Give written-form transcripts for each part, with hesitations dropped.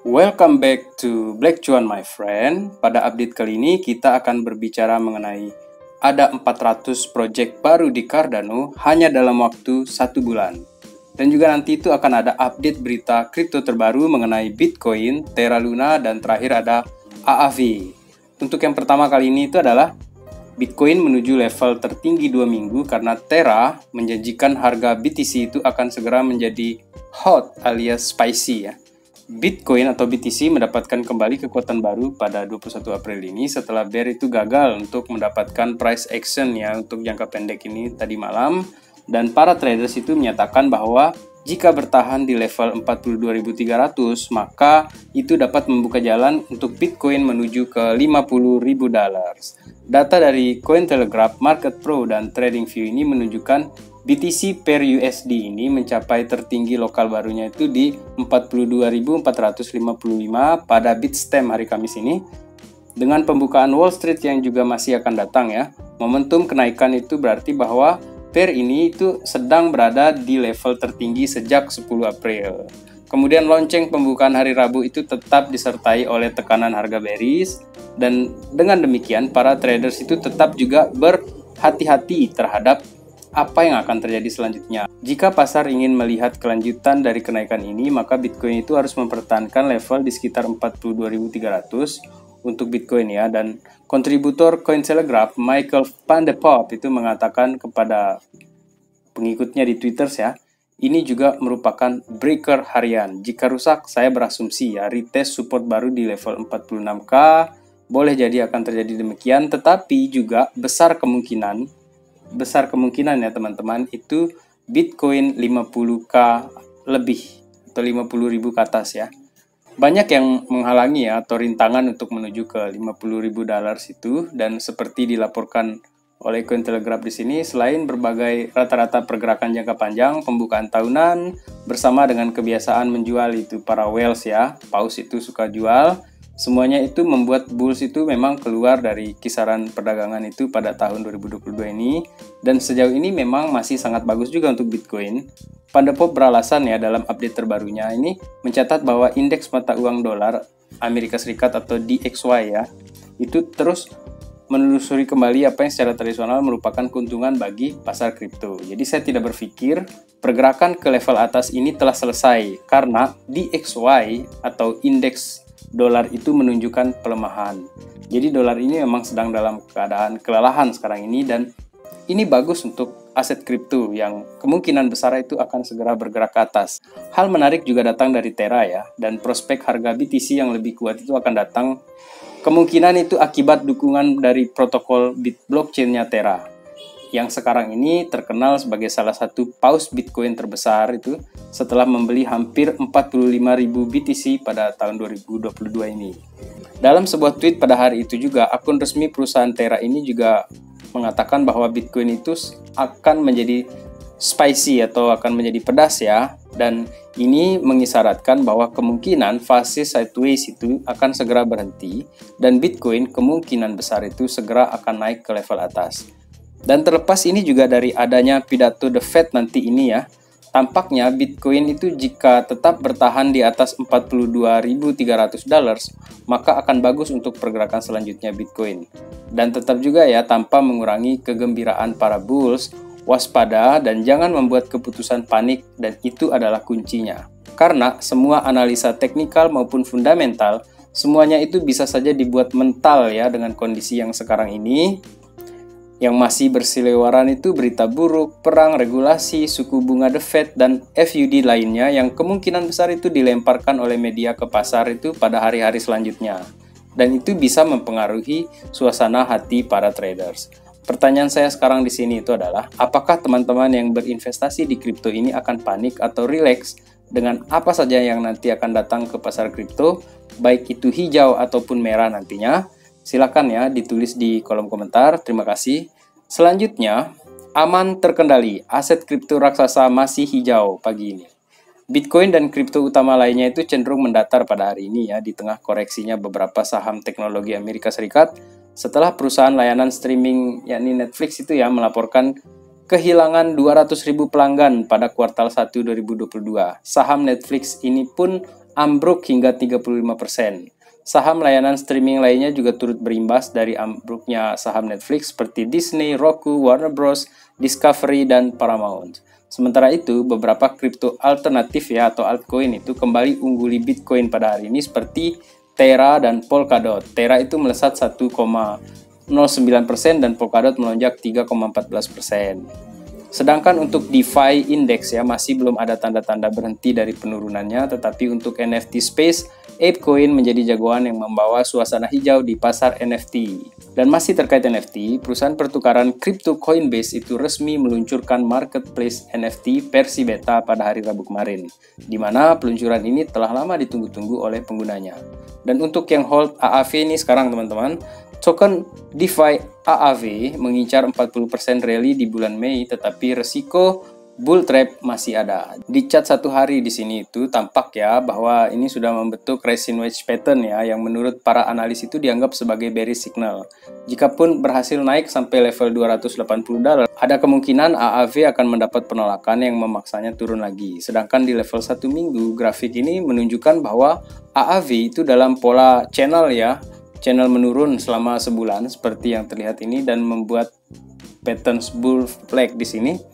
Welcome back to Black Cuan my friend. Pada update kali ini kita akan berbicara mengenai ada 400 project baru di Cardano hanya dalam waktu 1 bulan. Dan juga nanti itu akan ada update berita kripto terbaru mengenai Bitcoin, Terra Luna, dan terakhir ada AAV. Untuk yang pertama kali ini itu adalah Bitcoin menuju level tertinggi 2 minggu karena Terra menjanjikan harga BTC itu akan segera menjadi hot alias spicy ya. Bitcoin atau BTC mendapatkan kembali kekuatan baru pada 21 April ini setelah Bear itu gagal untuk mendapatkan price action ya untuk jangka pendek ini tadi malam, dan para traders itu menyatakan bahwa jika bertahan di level 42.300 maka itu dapat membuka jalan untuk Bitcoin menuju ke $50.000. Data dari Cointelegraph, Market Pro, dan TradingView ini menunjukkan BTC per USD ini mencapai tertinggi lokal barunya itu di 42.455 pada Bitstamp hari Kamis ini. Dengan pembukaan Wall Street yang juga masih akan datang ya, momentum kenaikan itu berarti bahwa pair ini itu sedang berada di level tertinggi sejak 10 April. Kemudian lonceng pembukaan hari Rabu itu tetap disertai oleh tekanan harga bearish, dan dengan demikian para traders itu tetap juga berhati-hati terhadap apa yang akan terjadi selanjutnya. Jika pasar ingin melihat kelanjutan dari kenaikan ini, maka Bitcoin itu harus mempertahankan level di sekitar 42.300 untuk Bitcoin ya. Dan kontributor Cointelegraph Michael van de Poppe itu mengatakan kepada pengikutnya di Twitter ya, ini juga merupakan breaker harian. Jika rusak, saya berasumsi ya retest support baru di level 46k boleh jadi akan terjadi demikian, tetapi juga besar kemungkinan ya teman-teman itu Bitcoin 50k lebih atau 50.000 ke atas ya. Banyak yang menghalangi ya atau rintangan untuk menuju ke $50.000 itu, dan seperti dilaporkan oleh Cointelegraph di sini, selain berbagai rata-rata pergerakan jangka panjang, pembukaan tahunan bersama dengan kebiasaan menjual itu para whales ya, paus itu suka jual. Semuanya itu membuat bulls itu memang keluar dari kisaran perdagangan itu pada tahun 2022 ini, dan sejauh ini memang masih sangat bagus juga untuk Bitcoin. Van de Poppe beralasan ya dalam update terbarunya ini mencatat bahwa indeks mata uang dolar Amerika Serikat atau DXY ya, itu terus menelusuri kembali apa yang secara tradisional merupakan keuntungan bagi pasar kripto. Jadi saya tidak berpikir pergerakan ke level atas ini telah selesai karena DXY atau indeks dolar itu menunjukkan pelemahan. Jadi dolar ini memang sedang dalam keadaan kelelahan sekarang ini, dan ini bagus untuk aset kripto yang kemungkinan besar itu akan segera bergerak ke atas. Hal menarik juga datang dari Terra ya, dan prospek harga BTC yang lebih kuat itu akan datang. Kemungkinan itu akibat dukungan dari protokol blockchain-nya Terra, yang sekarang ini terkenal sebagai salah satu paus Bitcoin terbesar itu setelah membeli hampir 45.000 BTC pada tahun 2022 ini. Dalam sebuah tweet pada hari itu juga, akun resmi perusahaan Terra ini juga mengatakan bahwa Bitcoin itu akan menjadi spicy atau akan menjadi pedas ya, dan ini mengisyaratkan bahwa kemungkinan fase sideways itu akan segera berhenti dan Bitcoin kemungkinan besar itu segera akan naik ke level atas. Dan terlepas ini juga dari adanya pidato The Fed nanti ini ya, tampaknya Bitcoin itu jika tetap bertahan di atas $42.300 maka akan bagus untuk pergerakan selanjutnya Bitcoin. Dan tetap juga ya tanpa mengurangi kegembiraan para bulls, waspada dan jangan membuat keputusan panik, dan itu adalah kuncinya. Karena semua analisa teknikal maupun fundamental, semuanya itu bisa saja dibuat mental ya dengan kondisi yang sekarang ini. Yang masih berseliweran itu berita buruk, perang, regulasi, suku bunga The Fed, dan FUD lainnya yang kemungkinan besar itu dilemparkan oleh media ke pasar itu pada hari-hari selanjutnya. Dan itu bisa mempengaruhi suasana hati para traders. Pertanyaan saya sekarang di sini itu adalah, apakah teman-teman yang berinvestasi di kripto ini akan panik atau rileks dengan apa saja yang nanti akan datang ke pasar kripto, baik itu hijau ataupun merah nantinya? Silakan ya ditulis di kolom komentar. Terima kasih. Selanjutnya, aman terkendali. Aset kripto raksasa masih hijau pagi ini. Bitcoin dan kripto utama lainnya itu cenderung mendatar pada hari ini ya, di tengah koreksinya beberapa saham teknologi Amerika Serikat setelah perusahaan layanan streaming yakni Netflix itu ya melaporkan kehilangan 200.000 pelanggan pada kuartal 1 2022. Saham Netflix ini pun ambruk hingga 35%. Saham layanan streaming lainnya juga turut berimbas dari ambruknya saham Netflix seperti Disney, Roku, Warner Bros, Discovery, dan Paramount. Sementara itu, beberapa kripto alternatif ya atau altcoin itu kembali ungguli Bitcoin pada hari ini seperti Terra dan Polkadot. Terra itu melesat 1,09% dan Polkadot melonjak 3,14%. Sedangkan untuk DeFi Index ya masih belum ada tanda-tanda berhenti dari penurunannya, tetapi untuk NFT space, ApeCoin menjadi jagoan yang membawa suasana hijau di pasar NFT. Dan masih terkait NFT, perusahaan pertukaran kripto Coinbase itu resmi meluncurkan marketplace NFT versi beta pada hari Rabu kemarin, di mana peluncuran ini telah lama ditunggu-tunggu oleh penggunanya. Dan untuk yang hold AAV ini sekarang teman-teman, token DeFi AAV mengincar 40% rally di bulan Mei, tetapi resiko bull trap masih ada. Di chart 1 hari di sini itu tampak ya bahwa ini sudah membentuk rising wedge pattern ya, yang menurut para analis itu dianggap sebagai bearish signal. Jikapun berhasil naik sampai level $280, ada kemungkinan AAV akan mendapat penolakan yang memaksanya turun lagi. Sedangkan di level 1 minggu, grafik ini menunjukkan bahwa AAV itu dalam pola channel ya, channel menurun selama sebulan seperti yang terlihat ini dan membuat pattern bull flag di sini.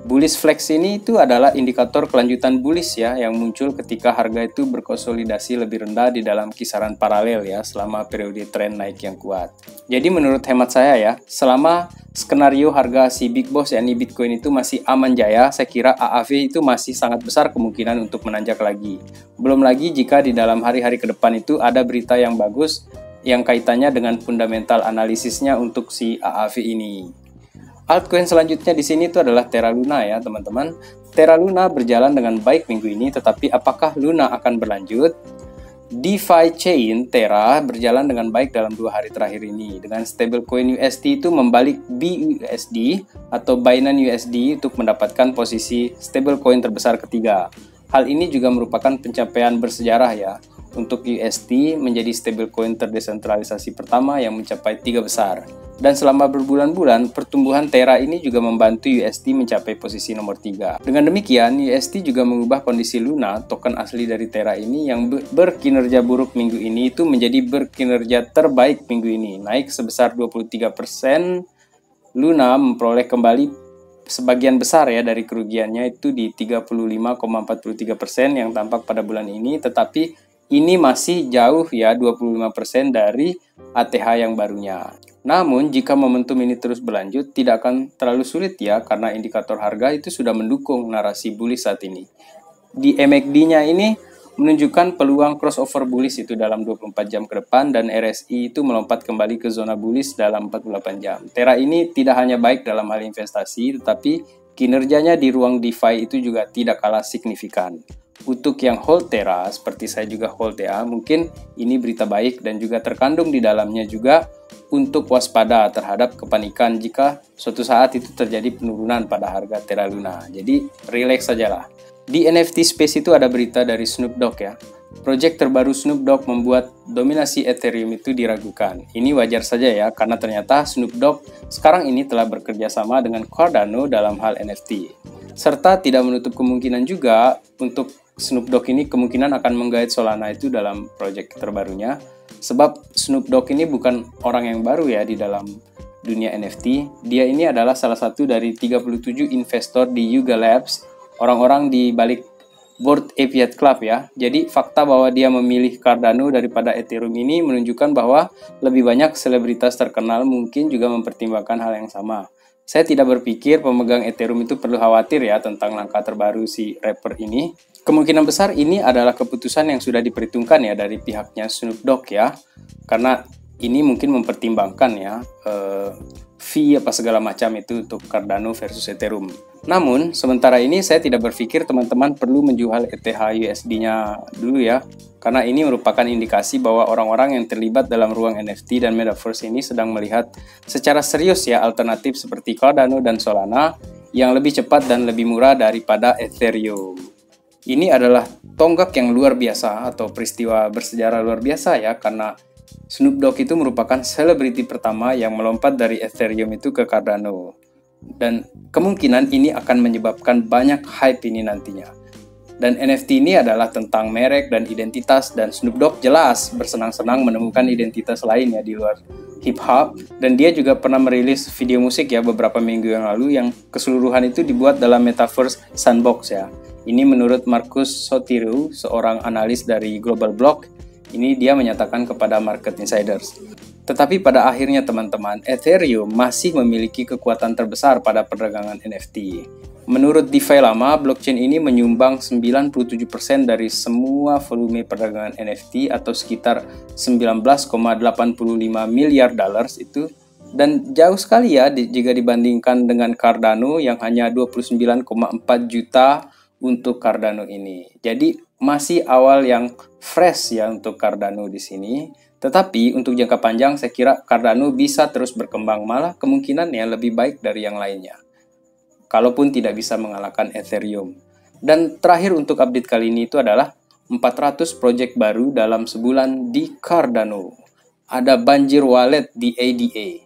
Bullish flag ini itu adalah indikator kelanjutan bullish ya yang muncul ketika harga itu berkonsolidasi lebih rendah di dalam kisaran paralel ya selama periode tren naik yang kuat. Jadi menurut hemat saya ya, selama skenario harga si Big Boss yakni Bitcoin itu masih aman jaya, saya kira AAV itu masih sangat besar kemungkinan untuk menanjak lagi. Belum lagi jika di dalam hari-hari ke depan itu ada berita yang bagus yang kaitannya dengan fundamental analisisnya untuk si AAV ini. Altcoin selanjutnya di sini itu adalah Terra Luna ya teman-teman. Terra Luna berjalan dengan baik minggu ini, tetapi apakah Luna akan berlanjut? DeFi chain Terra berjalan dengan baik dalam 2 hari terakhir ini, dengan stablecoin USD itu membalik BUSD atau Binance USD untuk mendapatkan posisi stablecoin terbesar ketiga. Hal ini juga merupakan pencapaian bersejarah ya, untuk USD menjadi stablecoin terdesentralisasi pertama yang mencapai 3 besar. Dan selama berbulan-bulan, pertumbuhan Terra ini juga membantu USD mencapai posisi nomor 3. Dengan demikian, USD juga mengubah kondisi Luna, token asli dari Terra ini yang berkinerja buruk minggu ini itu menjadi berkinerja terbaik minggu ini, naik sebesar 23%. Luna memperoleh kembali sebagian besar ya dari kerugiannya itu di 35,43% yang tampak pada bulan ini, tetapi ini masih jauh ya 25% dari ATH yang barunya. Namun jika momentum ini terus berlanjut tidak akan terlalu sulit ya, karena indikator harga itu sudah mendukung narasi bullish saat ini. Di MACD-nya ini menunjukkan peluang crossover bullish itu dalam 24 jam ke depan, dan RSI itu melompat kembali ke zona bullish dalam 48 jam. Terra ini tidak hanya baik dalam hal investasi, tetapi kinerjanya di ruang DeFi itu juga tidak kalah signifikan. Untuk yang hold Terra, seperti saya juga hold ya, mungkin ini berita baik dan juga terkandung di dalamnya juga untuk waspada terhadap kepanikan jika suatu saat itu terjadi penurunan pada harga Terra Luna. Jadi relax sajalah. Di NFT space itu ada berita dari Snoop Dogg ya. Project terbaru Snoop Dogg membuat dominasi Ethereum itu diragukan. Ini wajar saja ya, karena ternyata Snoop Dogg sekarang ini telah bekerja sama dengan Cardano dalam hal NFT. Serta tidak menutup kemungkinan juga untuk Snoop Dogg ini kemungkinan akan menggait Solana itu dalam project terbarunya. Sebab Snoop Dogg ini bukan orang yang baru ya di dalam dunia NFT. Dia ini adalah salah satu dari 37 investor di Yuga Labs, orang-orang di balik Bored Ape Yacht Club ya. Jadi fakta bahwa dia memilih Cardano daripada Ethereum ini menunjukkan bahwa lebih banyak selebritas terkenal mungkin juga mempertimbangkan hal yang sama. Saya tidak berpikir pemegang Ethereum itu perlu khawatir ya tentang langkah terbaru si rapper ini. Kemungkinan besar ini adalah keputusan yang sudah diperhitungkan ya dari pihaknya Snoop Dogg ya. Karena ini mungkin mempertimbangkan ya fee apa segala macam itu untuk Cardano versus Ethereum. Namun, sementara ini saya tidak berpikir teman-teman perlu menjual ETH USD-nya dulu ya. Karena ini merupakan indikasi bahwa orang-orang yang terlibat dalam ruang NFT dan Metaverse ini sedang melihat secara serius ya alternatif seperti Cardano dan Solana yang lebih cepat dan lebih murah daripada Ethereum. Ini adalah tonggak yang luar biasa atau peristiwa bersejarah luar biasa ya, karena Snoop Dogg itu merupakan selebriti pertama yang melompat dari Ethereum itu ke Cardano. Dan kemungkinan ini akan menyebabkan banyak hype ini nantinya. Dan NFT ini adalah tentang merek dan identitas, dan Snoop Dogg jelas bersenang-senang menemukan identitas lainnya di luar hip hop, dan dia juga pernah merilis video musik ya beberapa minggu yang lalu yang keseluruhan itu dibuat dalam metaverse sandbox ya. Ini menurut Marcus Sotiru, seorang analis dari Global Block. Ini dia menyatakan kepada Market Insiders. Tetapi pada akhirnya teman-teman, Ethereum masih memiliki kekuatan terbesar pada perdagangan NFT. Menurut DeFi lama, blockchain ini menyumbang 97% dari semua volume perdagangan NFT atau sekitar 19,85 miliar dollars itu, dan jauh sekali ya jika dibandingkan dengan Cardano yang hanya 29,4 juta untuk Cardano ini. Jadi masih awal yang fresh ya untuk Cardano di sini. Tetapi untuk jangka panjang saya kira Cardano bisa terus berkembang, malah kemungkinannya lebih baik dari yang lainnya, kalaupun tidak bisa mengalahkan Ethereum. Dan terakhir untuk update kali ini itu adalah 400 project baru dalam sebulan di Cardano. Ada banjir wallet di ADA.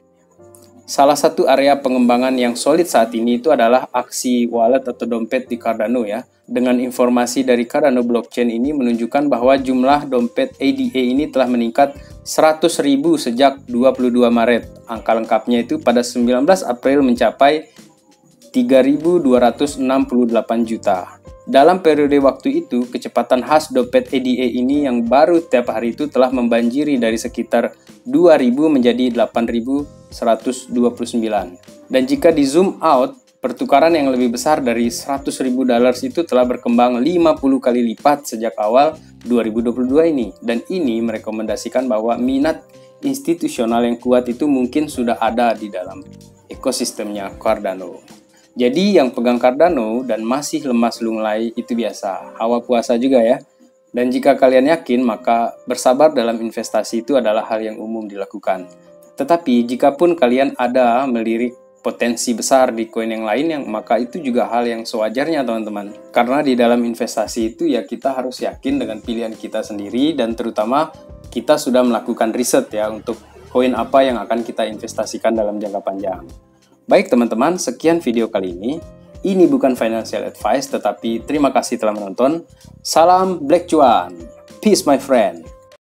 Salah satu area pengembangan yang solid saat ini itu adalah aksi wallet atau dompet di Cardano ya. Dengan informasi dari Cardano blockchain ini menunjukkan bahwa jumlah dompet ADA ini telah meningkat 100.000 sejak 22 Maret. Angka lengkapnya itu pada 19 April mencapai 3.268 juta. Dalam periode waktu itu, kecepatan hash dompet ADA ini yang baru tiap hari itu telah membanjiri dari sekitar 2.000 menjadi 8.129. Dan jika di zoom out, pertukaran yang lebih besar dari 100.000 dolar itu telah berkembang 50 kali lipat sejak awal 2022 ini. Dan ini merekomendasikan bahwa minat institusional yang kuat itu mungkin sudah ada di dalam ekosistemnya Cardano. Jadi yang pegang Cardano dan masih lemas lunglai itu biasa, hawa puasa juga ya. Dan jika kalian yakin, maka bersabar dalam investasi itu adalah hal yang umum dilakukan. Tetapi jikapun kalian ada melirik potensi besar di koin yang lain, maka itu juga hal yang sewajarnya teman-teman. Karena di dalam investasi itu ya kita harus yakin dengan pilihan kita sendiri, dan terutama kita sudah melakukan riset ya untuk koin apa yang akan kita investasikan dalam jangka panjang. Baik teman-teman, sekian video kali ini. Ini bukan financial advice, tetapi terima kasih telah menonton. Salam Black Cuan. Peace my friend.